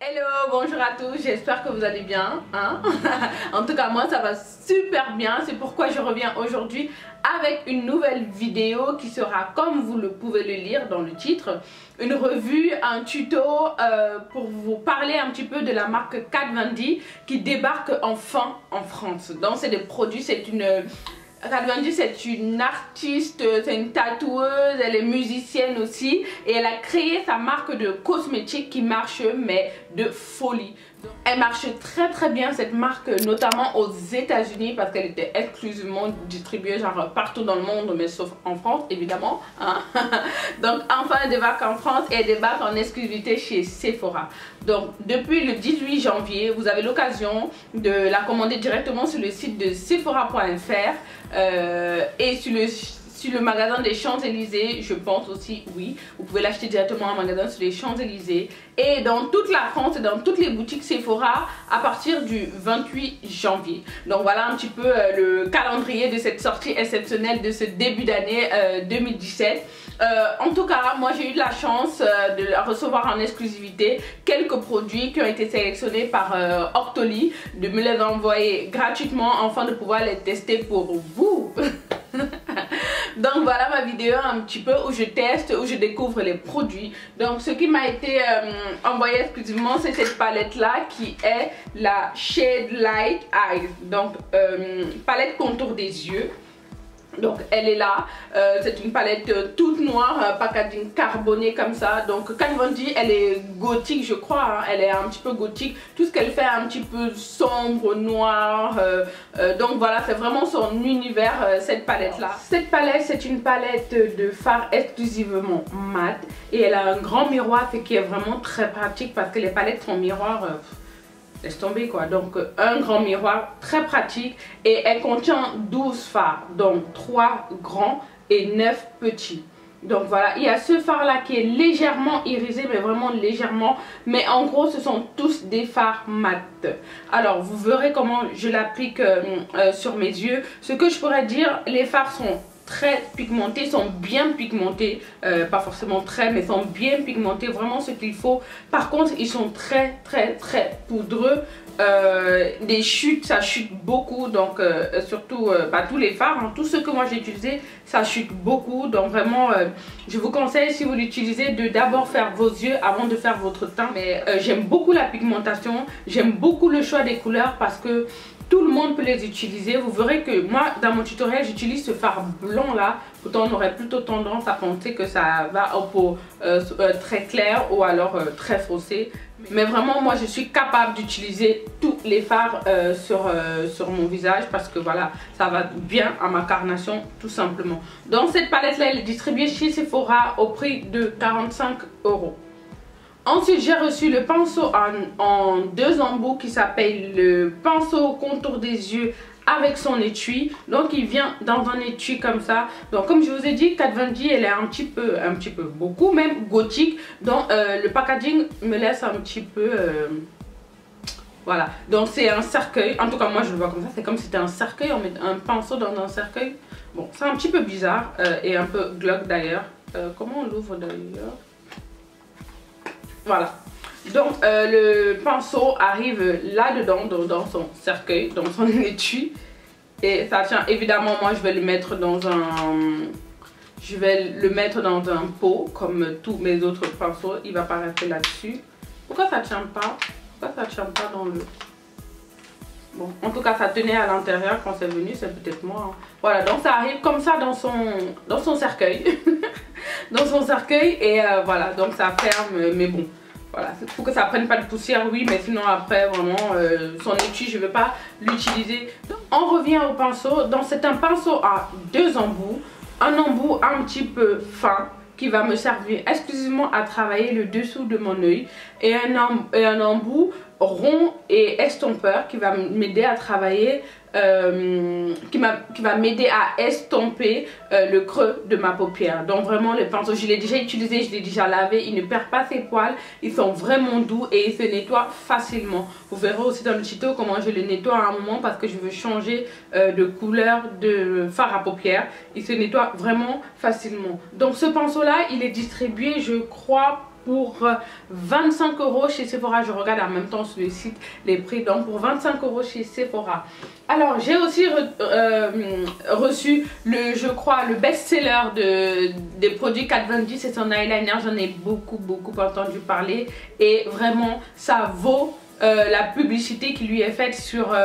Hello, bonjour à tous, j'espère que vous allez bien, hein? En tout cas moi ça va super bien, c'est pourquoi je reviens aujourd'hui avec une nouvelle vidéo qui sera, comme vous le pouvez le lire dans le titre, une revue, un tuto pour vous parler un petit peu de la marque Kat Von D qui débarque enfin en France. Donc c'est des produits, c'est une... Kat Von D c'est une artiste, c'est une tatoueuse, elle est musicienne aussi et elle a créé sa marque de cosmétiques qui marche mais de folie. Elle marche très bien cette marque, notamment aux États-Unis parce qu'elle était exclusivement distribuée genre partout dans le monde mais sauf en France évidemment, hein? Donc enfin elle débarque en France et elle débarque en exclusivité chez Sephora. Donc depuis le 18 janvier vous avez l'occasion de la commander directement sur le site de sephora.fr et sur le magasin des Champs-Élysées, je pense aussi, oui. Vous pouvez l'acheter directement en magasin sur les Champs-Élysées. Et dans toute la France et dans toutes les boutiques Sephora à partir du 28 janvier. Donc voilà un petit peu le calendrier de cette sortie exceptionnelle de ce début d'année 2017. En tout cas, moi j'ai eu de la chance de recevoir en exclusivité quelques produits qui ont été sélectionnés par Octoly, de me les envoyer gratuitement afin de pouvoir les tester pour vous. Donc voilà ma vidéo un petit peu où je teste, où je découvre les produits. Donc ce qui m'a été envoyé exclusivement c'est cette palette là qui est la Shade Light Eyes. Donc palette contour des yeux. Donc elle est là, c'est une palette toute noire, packaging carboné comme ça. Donc Kat Von D elle est gothique je crois, hein. Elle est un petit peu gothique, tout ce qu'elle fait un petit peu sombre, noir, donc voilà c'est vraiment son univers cette palette là. Cette palette c'est une palette de fard exclusivement mat et elle a un grand miroir ce qui est vraiment très pratique parce que les palettes sont miroirs laisse tomber quoi. Donc un grand miroir très pratique et elle contient 12 fards, donc 3 grands et 9 petits. Donc voilà, il y a ce fard là qui est légèrement irisé mais vraiment légèrement, mais en gros ce sont tous des fards mat. Alors vous verrez comment je l'applique sur mes yeux. Ce que je pourrais dire, les fards sont très pigmentés, sont bien pigmentés, pas forcément très mais sont bien pigmentés, vraiment ce qu'il faut. Par contre ils sont très poudreux, des chutes, ça chute beaucoup, donc surtout tous les fards, hein, tous ceux que moi j'ai utilisés ça chute beaucoup, donc vraiment je vous conseille si vous l'utilisez de d'abord faire vos yeux avant de faire votre teint. Mais j'aime beaucoup la pigmentation, j'aime beaucoup le choix des couleurs parce que tout le monde peut les utiliser. Vous verrez que moi dans mon tutoriel j'utilise ce fard blanc là. Pourtant on aurait plutôt tendance à penser que ça va aux peaux très claires ou alors très foncées. Mais vraiment moi je suis capable d'utiliser tous les fards sur mon visage parce que voilà ça va bien à ma carnation tout simplement. Donc cette palette là elle est distribuée chez Sephora au prix de 45 €. Ensuite j'ai reçu le pinceau en 2 embouts qui s'appelle le pinceau contour des yeux avec son étui. Donc il vient dans un étui comme ça. Donc comme je vous ai dit, Kat Von D elle est un petit peu beaucoup même gothique. Donc le packaging me laisse un petit peu voilà. Donc c'est un cercueil, en tout cas moi je le vois comme ça, c'est comme si c'était un cercueil, on met un pinceau dans un cercueil. Bon c'est un petit peu bizarre et un peu glauque d'ailleurs. Comment on l'ouvre d'ailleurs? Voilà, donc le pinceau arrive là-dedans, dans son cercueil, dans son étui. Et ça tient évidemment, moi je vais le mettre dans un pot comme tous mes autres pinceaux. Il va pas rester là-dessus. Pourquoi ça tient pas? Pourquoi ça tient pas dans le... Bon, en tout cas ça tenait à l'intérieur quand c'est venu, c'est peut-être moi, hein. Voilà, donc ça arrive comme ça dans son cercueil. Dans son cercueil et voilà, donc ça ferme, mais bon voilà, il faut que ça prenne pas de poussière, oui, mais sinon après vraiment son étui je ne veux pas l'utiliser. On revient au pinceau. Donc c'est un pinceau à 2 embouts, un embout un petit peu fin qui va me servir exclusivement à travailler le dessous de mon œil et un embout rond et estompeur qui va m'aider à travailler qui va m'aider à estomper le creux de ma paupière. Donc vraiment le pinceau je l'ai déjà utilisé, je l'ai déjà lavé, il ne perd pas ses poils, ils sont vraiment doux et ils se nettoient facilement. Vous verrez aussi dans le tuto comment je le nettoie à un moment parce que je veux changer de couleur de fard à paupières. Il se nettoie vraiment facilement. Donc ce pinceau là il est distribué je crois pour 25 € chez Sephora. Je regarde en même temps sur le site les prix, donc pour 25 € chez Sephora. Alors j'ai aussi reçu je crois le best-seller des produits Kat Von D, c'est son eyeliner. J'en ai beaucoup entendu parler et vraiment ça vaut la publicité qui lui est faite sur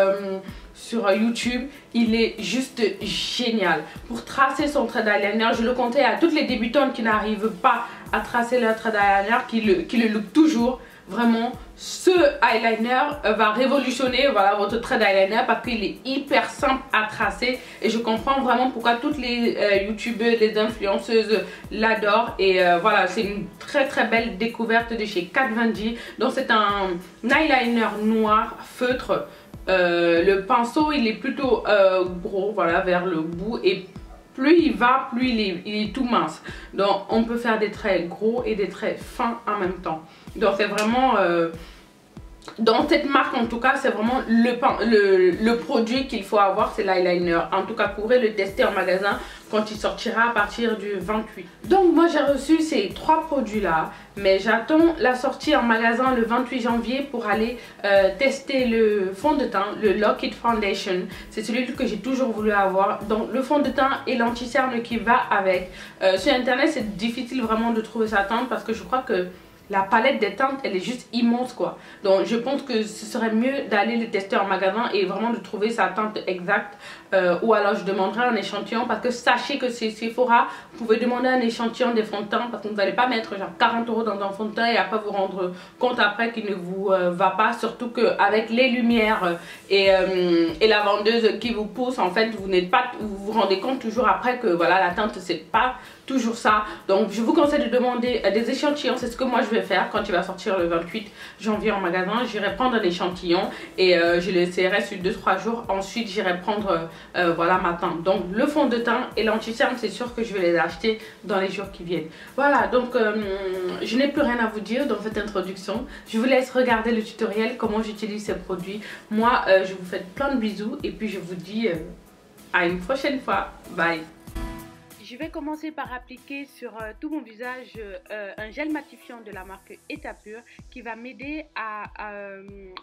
YouTube. Il est juste génial pour tracer son trait d'eyeliner. Je le conseille à toutes les débutantes qui n'arrivent pas à tracer leur trait d'eyeliner, qui le look toujours. Vraiment, ce eyeliner va révolutionner, voilà, votre trait d'eyeliner parce qu'il est hyper simple à tracer et je comprends vraiment pourquoi toutes les youtubeuses, les influenceuses l'adorent. Et voilà, c'est une très belle découverte de chez Kat Von D. Donc c'est un eyeliner noir feutre. Le pinceau il est plutôt gros, voilà, vers le bout, et plus il va, plus il est tout mince. Donc on peut faire des traits gros et des traits fins en même temps. Donc c'est vraiment dans cette marque en tout cas, c'est vraiment le produit qu'il faut avoir, c'est l'eyeliner. En tout cas, vous pourrez le tester en magasin quand il sortira à partir du 28. Donc moi j'ai reçu ces 3 produits là, mais j'attends la sortie en magasin le 28 janvier pour aller tester le fond de teint, le Lock It Foundation. C'est celui que j'ai toujours voulu avoir. Donc le fond de teint et l'anti-cerne qui va avec. Sur internet c'est difficile vraiment de trouver sa teinte parce que je crois que la palette des teintes elle est juste immense quoi. Donc je pense que ce serait mieux d'aller les tester en magasin et vraiment de trouver sa teinte exacte, ou alors je demanderai un échantillon, parce que sachez que c'est Sephora, vous pouvez demander un échantillon des fonds de teint parce que vous n'allez pas mettre genre 40 € dans un fond de teint et après vous rendre compte après qu'il ne vous va pas, surtout qu'avec les lumières et la vendeuse qui vous pousse, en fait vous vous rendez compte toujours après que voilà, la teinte c'est pas toujours ça. Donc je vous conseille de demander des échantillons. C'est ce que moi je vais faire quand il va sortir le 28 janvier en magasin. J'irai prendre un échantillon et je l'essayerai sur 2-3 jours. Ensuite j'irai prendre voilà ma teinte. Donc le fond de teint et l'anti-cerne, c'est sûr que je vais les acheter dans les jours qui viennent. Voilà, donc je n'ai plus rien à vous dire dans cette introduction. Je vous laisse regarder le tutoriel comment j'utilise ces produits. Moi je vous fais plein de bisous et puis je vous dis à une prochaine fois. Bye. Je vais commencer par appliquer sur tout mon visage un gel matifiant de la marque Etapure qui va m'aider à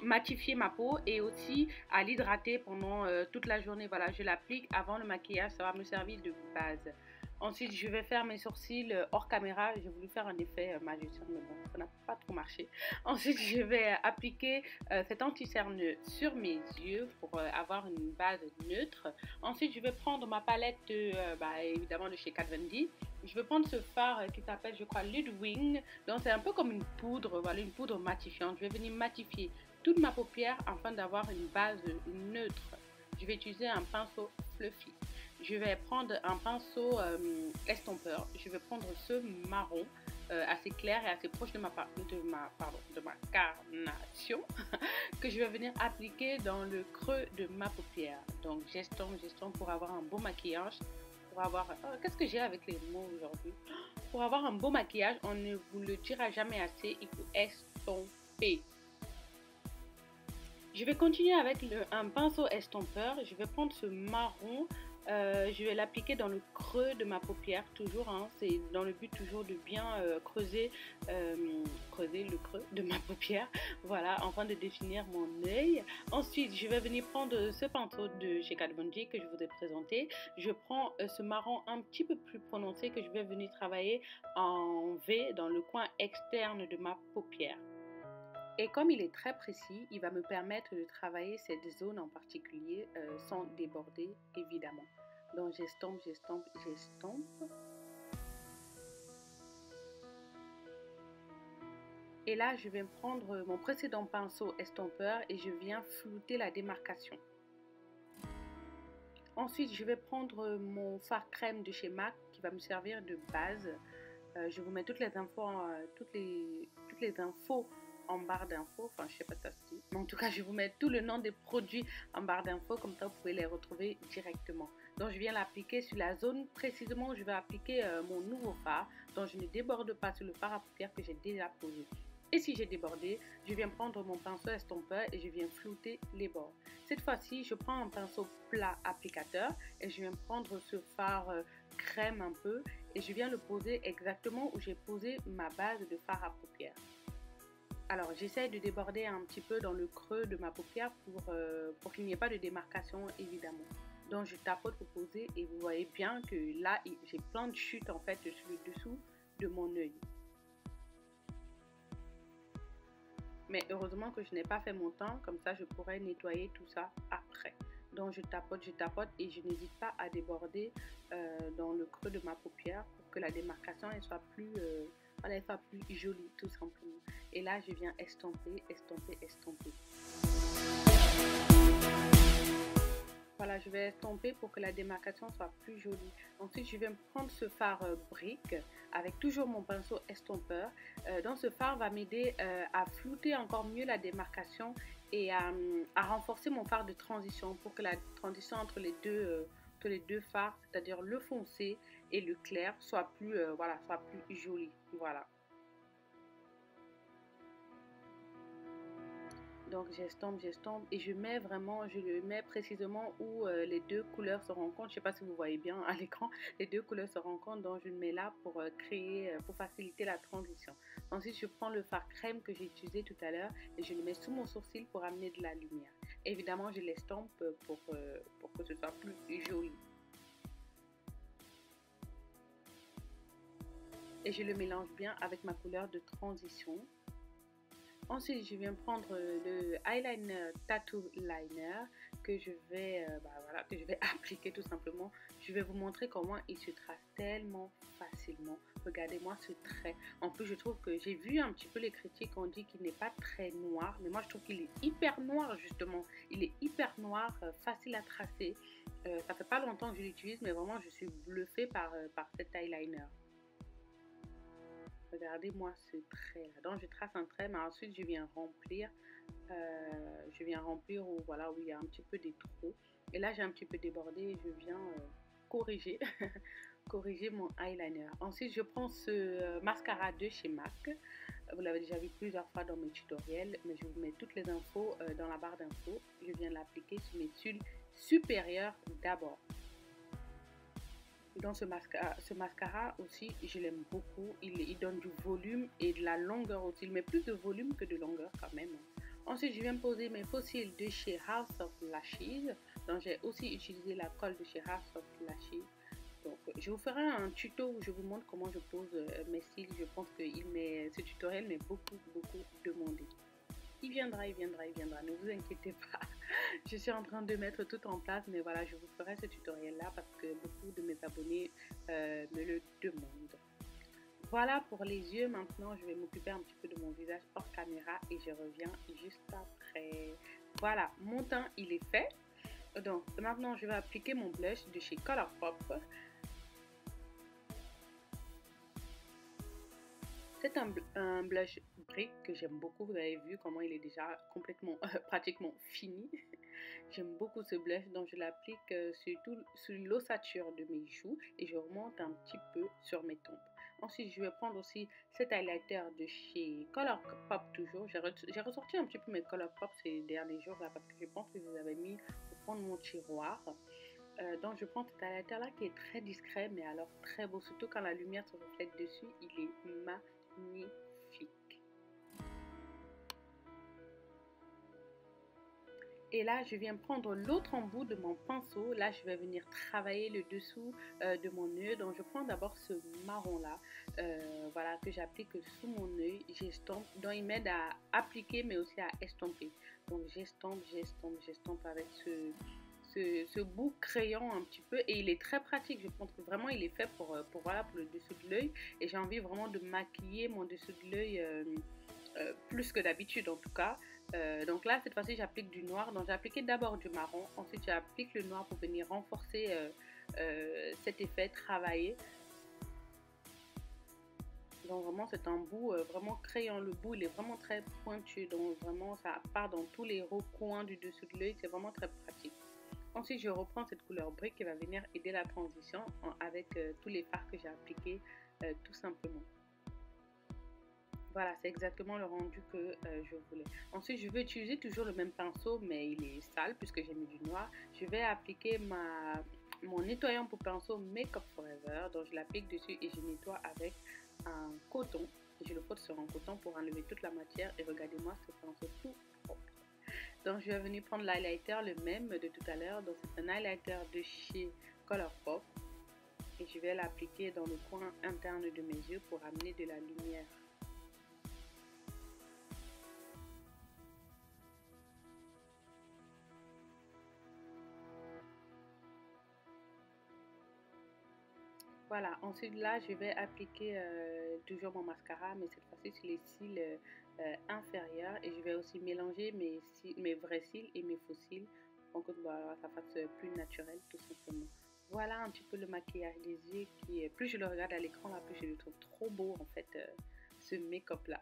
matifier ma peau et aussi à l'hydrater pendant toute la journée. Voilà, je l'applique avant le maquillage, ça va me servir de base. Ensuite, je vais faire mes sourcils hors caméra. J'ai voulu faire un effet magicien, mais bon, ça n'a pas trop marché. Ensuite, je vais appliquer cet anti-cerne sur mes yeux pour avoir une base neutre. Ensuite, je vais prendre ma palette évidemment de chez Kat Von D. Je vais prendre ce fard qui s'appelle, je crois, Ludwig. Donc, c'est un peu comme une poudre, voilà, une poudre matifiante. Je vais venir matifier toute ma paupière afin d'avoir une base neutre. Je vais utiliser un pinceau fluffy. Je vais prendre un pinceau estompeur. Je vais prendre ce marron assez clair et assez proche de ma carnation que je vais venir appliquer dans le creux de ma paupière. Donc j'estompe pour avoir un beau maquillage. Pour avoir... qu'est-ce que j'ai avec les mots aujourd'hui? Pour avoir un beau maquillage, on ne vous le dira jamais assez, il faut estomper. Je vais continuer avec un pinceau estompeur. Je vais prendre ce marron. Je vais l'appliquer dans le creux de ma paupière toujours, hein, c'est dans le but toujours de bien creuser le creux de ma paupière, voilà, afin de définir mon œil. Ensuite je vais venir prendre ce pinceau de chez Kat Von D que je vous ai présenté. Je prends ce marron un petit peu plus prononcé que je vais venir travailler en V dans le coin externe de ma paupière. Et comme il est très précis, il va me permettre de travailler cette zone en particulier sans déborder évidemment. Donc j'estompe. Et là, je vais prendre mon précédent pinceau estompeur et je viens flouter la démarcation. Ensuite, je vais prendre mon fard crème de chez MAC qui va me servir de base. Je vous mets toutes les infos, en barre d'infos, enfin je sais pas si ça se dit, mais en tout cas je vous mets tout le nom des produits en barre d'infos, comme ça vous pouvez les retrouver directement. Donc je viens l'appliquer sur la zone précisément où je vais appliquer mon nouveau fard, donc je ne déborde pas sur le fard à paupières que j'ai déjà posé. Et si j'ai débordé, je viens prendre mon pinceau estompeur et je viens flouter les bords. Cette fois-ci, je prends un pinceau plat applicateur et je viens prendre ce fard crème un peu et je viens le poser exactement où j'ai posé ma base de fard à paupières. Alors j'essaie de déborder un petit peu dans le creux de ma paupière pour qu'il n'y ait pas de démarcation évidemment. Donc je tapote pour poser et vous voyez bien que là j'ai plein de chutes en fait sur le dessous de mon œil. Mais heureusement que je n'ai pas fait mon temps, comme ça je pourrais nettoyer tout ça après. Donc je tapote et je n'hésite pas à déborder dans le creux de ma paupière pour que la démarcation elle soit plus jolie tout simplement. Et là je viens estomper. Voilà, je vais estomper pour que la démarcation soit plus jolie. Ensuite, je vais prendre ce fard brique avec toujours mon pinceau estompeur. Donc, ce fard va m'aider à flouter encore mieux la démarcation et à renforcer mon fard de transition pour que la transition entre les deux fards, c'est-à-dire le foncé et le clair, soit plus, soit plus jolie. Voilà. Donc j'estompe et je le mets précisément où les deux couleurs se rencontrent. Je ne sais pas si vous voyez bien à l'écran, les deux couleurs se rencontrent, donc je le mets là pour pour faciliter la transition. Ensuite je prends le fard crème que j'ai utilisé tout à l'heure et je le mets sous mon sourcil pour amener de la lumière. Évidemment je l'estompe pour que ce soit plus joli. Et je le mélange bien avec ma couleur de transition. Ensuite, je viens prendre le eyeliner Tattoo Liner que je vais appliquer tout simplement. Je vais vous montrer comment il se trace tellement facilement. Regardez-moi ce trait. En plus, je trouve que j'ai vu un petit peu les critiques, on dit qu'il n'est pas très noir. Mais moi, je trouve qu'il est hyper noir justement. Il est hyper noir, facile à tracer. Ça fait pas longtemps que je l'utilise, mais vraiment, je suis bluffée par cet eyeliner. Regardez-moi ce trait là. Donc je trace un trait, mais ensuite je viens remplir où il y a un petit peu des trous. Et là j'ai un petit peu débordé et je viens corriger corriger mon eyeliner. Ensuite je prends ce mascara de chez MAC. Vous l'avez déjà vu plusieurs fois dans mes tutoriels, mais je vous mets toutes les infos dans la barre d'infos. Je viens l'appliquer sur mes cils supérieurs d'abord. Dans ce mascara aussi, je l'aime beaucoup. Il donne du volume et de la longueur aussi. Il met plus de volume que de longueur quand même. Ensuite, je viens poser mes faux cils de chez House of Lashes. Donc, j'ai aussi utilisé la colle de chez House of Lashes. Donc, je vous ferai un tuto où je vous montre comment je pose mes cils. Je pense que ce tutoriel m'est beaucoup demandé. Il viendra, ne vous inquiétez pas. Je suis en train de mettre tout en place, mais voilà, je vous ferai ce tutoriel là parce que beaucoup de mes abonnés me le demandent. Voilà pour les yeux. Maintenant, je vais m'occuper un petit peu de mon visage hors caméra et je reviens juste après. Voilà, mon teint, il est fait. Donc, maintenant, je vais appliquer mon blush de chez Colourpop. C'est un blush brique que j'aime beaucoup. Vous avez vu comment il est déjà complètement, pratiquement fini. J'aime beaucoup ce blush, donc je l'applique sur l'ossature de mes joues et je remonte un petit peu sur mes tempes. Ensuite, je vais prendre aussi cet highlighter de chez Colourpop toujours. J'ai ressorti un petit peu mes Colourpop ces derniers jours là parce que je pense que je les avais mis pour prendre mon tiroir. Donc je prends cet highlighter là qui est très discret mais alors très beau, surtout quand la lumière se reflète dessus, il est magnifique. Et là, je viens prendre l'autre embout de mon pinceau. Là, je vais venir travailler le dessous de mon œil. Donc, je prends d'abord ce marron-là, voilà, que j'applique sous mon œil. J'estompe. Donc, il m'aide à appliquer, mais aussi à estomper. Donc, j'estompe avec ce bout crayon un petit peu. Et il est très pratique. Je pense que vraiment, il est fait pour le dessous de l'œil. Et j'ai envie vraiment de maquiller mon dessous de l'œil plus que d'habitude en tout cas. Donc là cette fois-ci j'applique du noir, donc j'ai appliqué d'abord du marron, ensuite j'applique le noir pour venir renforcer cet effet, travailler. Donc vraiment c'est un bout vraiment crayon, le bout il est vraiment très pointu, donc vraiment ça part dans tous les recoins du dessous de l'œil, c'est vraiment très pratique. Ensuite je reprends cette couleur brique qui va venir aider la transition avec tous les fards que j'ai appliqués tout simplement. Voilà, c'est exactement le rendu que je voulais. Ensuite, je vais utiliser toujours le même pinceau, mais il est sale puisque j'ai mis du noir. Je vais appliquer mon nettoyant pour pinceau Make Up Forever. Donc je l'applique dessus et je nettoie avec un coton. Je le frotte sur un coton pour enlever toute la matière et regardez-moi ce pinceau tout propre. Donc je vais venir prendre l'highlighter, le même de tout à l'heure. Donc c'est un highlighter de chez Colourpop et je vais l'appliquer dans le coin interne de mes yeux pour amener de la lumière. Voilà, ensuite là je vais appliquer toujours mon mascara, mais cette fois-ci sur les cils inférieurs, et je vais aussi mélanger mes vrais cils et mes faux cils pour que voilà, ça fasse plus naturel tout simplement. Voilà un petit peu le maquillage des yeux qui, plus je le regarde à l'écran là, plus je le trouve trop beau en fait, ce make-up là.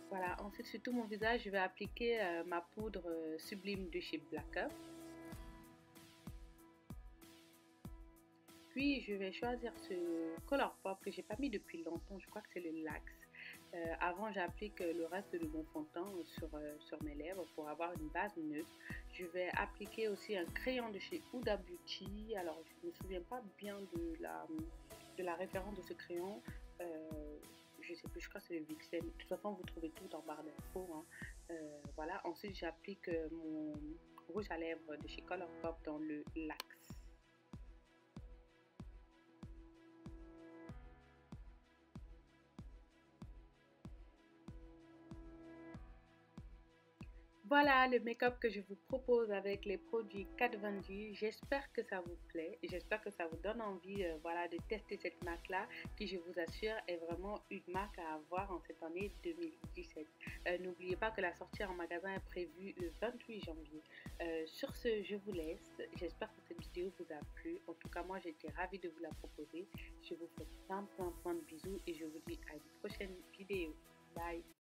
Voilà, ensuite sur tout mon visage je vais appliquer ma poudre sublime de chez Black Up. Puis je vais choisir ce Colourpop que j'ai pas mis depuis longtemps, je crois que c'est le Lax. Avant j'applique le reste de mon fond de teint sur mes lèvres pour avoir une base neutre. Je vais appliquer aussi un crayon de chez Huda Beauty. Alors je ne me souviens pas bien de la référence de ce crayon. Je sais plus, je crois que c'est le Vixen. De toute façon vous trouvez tout en barre d'infos. Hein. Voilà, ensuite j'applique mon rouge à lèvres de chez Colourpop dans le Lax. Voilà le make-up que je vous propose avec les produits Kat Von D. J'espère que ça vous plaît et j'espère que ça vous donne envie voilà, de tester cette marque-là qui, je vous assure, est vraiment une marque à avoir en cette année 2017. N'oubliez pas que la sortie en magasin est prévue le 28 janvier. Sur ce, je vous laisse. J'espère que cette vidéo vous a plu. En tout cas, moi, j'étais ravie de vous la proposer. Je vous fais plein de bisous et je vous dis à une prochaine vidéo. Bye!